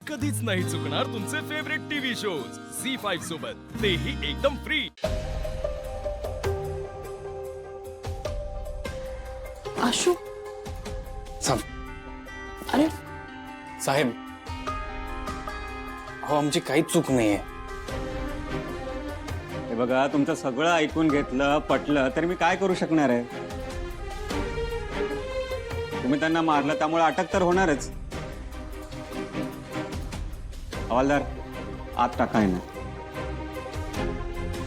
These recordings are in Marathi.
कधीच नाही चुकणार तुमचे फेवरेट टीव्ही शोज झी5 सोबत, तेही एकदम फ्री। आशू थांब अरे साहेब, अहो आमची काहीच चूक नाहीये। हे बघा, तुमचं सगळं ऐकून घेतलं, पटलं तर मी काय करू शकणार आहे? तुम्ही त्यांना मारलं त्यामुळे अटक तर होणारच। हवालदार, आत टाका आहे ना।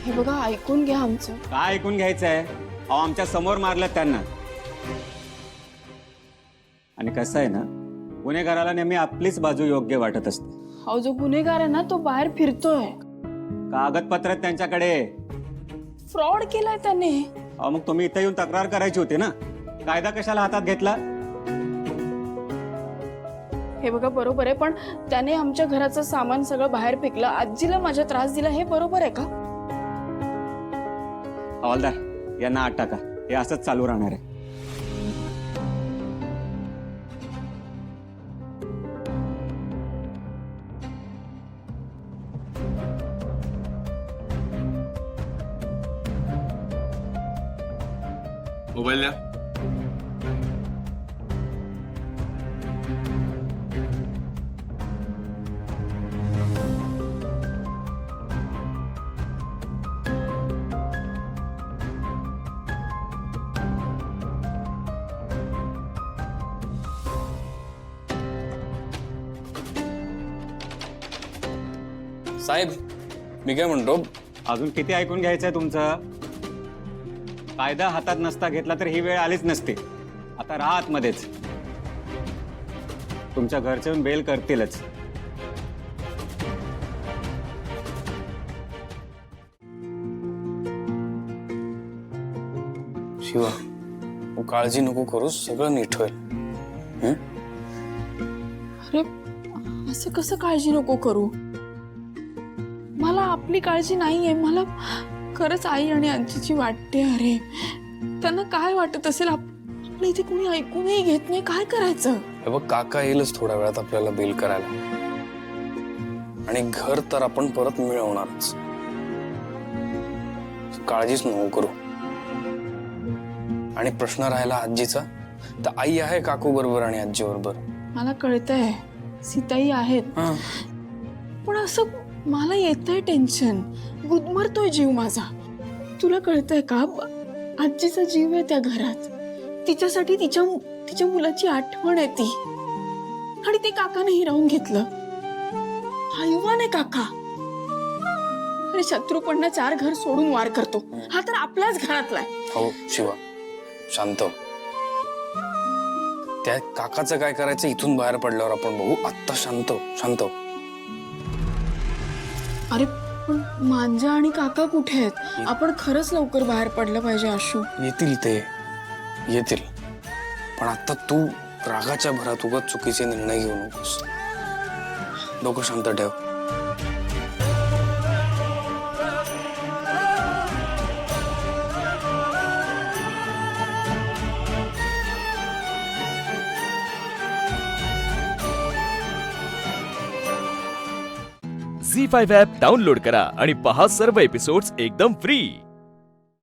हे बघा, ऐकून घ्या आमचं। काय ऐकून घ्यायचं आहे? अहो आमच्या समोर मारलं त्यांना। आणि कसं आहे ना, गुन्हेगाराला नेहमी आपलीच बाजू योग्य वाटत असते। हा जो गुन्हेगार आहे ना, तो बाहेर फिरतोय। कागदपत्र आहेत त्यांच्याकडे। फ्रॉड केलाय त्याने। अहो मग तुम्ही इथे येऊन तक्रार करायची होती ना, कायदा कशाला हातात घेतला? हे बघा, बरोबर आहे, पण त्याने आमच्या घराचं सामान सगळं बाहेर फेकलं, आजीला माझा त्रास दिला, हे बरोबर आहे का? हवालदार, यांना आत टाका, हे असंच चालू राहणार आहे। मोबाईल द्या। साहेब, मी काय म्हणतो, अजून किती ऐकून घ्यायचंय तुमचं? कायदा हातात नसता घेतला तर ही वेळ आलीच नसती। आता राहा आतमध्येच, तुमच्या घरचे येऊन बेल करतीलच। शिवा, तू काळजी नको करूस, सगळं नीट होईल। अरे असं कसं काळजी नको करू? मला आपली काळजी नाहीये, मला खरंच आई आणि आजीची वाटते। अरे त्यांना काय वाटत असेल? आपल्या इथे कोणी ऐकूनही घेत नाही, काय करायचं? हे बघ, काका येईलच थोड्या वेळात आपल्याला बेल करायला, आणि घर तर आपण परत मिळवणारच। काळजीच नको करू। आणि प्रश्न राहिला आजीचा, तर आई आहे काकू बरोबर आणि आजी बरोबर। मला कळतंय, सीताई आहेत, पण असं मला येतंय टेन्शन, गुदमरतोय जीव माझा। तुला कळतंय का? आजीचा जीव आहे त्या घरात, तिच्यासाठी तिच्या मुलाची आठवण आहे ती, आणि ते काकानेही राहून घेतलं। हायवान आहे काका। अरे शत्रुपण्णा 4 घर सोडून वार करतो, हा तर आपल्याच घरातला आहे। हो शिवा, शांत हो। त्या काकाचं काय करायचं इथून बाहेर पडल्यावर आपण बघू, आत्ता शांत हो, शांत हो। अरे पण मांजा आणि काका कुठे आहेत? आपण खरंच लवकर बाहेर पडलं पाहिजे आशू। येतील ते, येतील, पण आता तू रागाच्या भरात उगाच चुकीचे निर्णय घेऊ नकोस। डोकं शांत ठेव। झी5 ॲप डाउनलोड करा आणि पहा सर्व एपिसोड्स एकदम फ्री।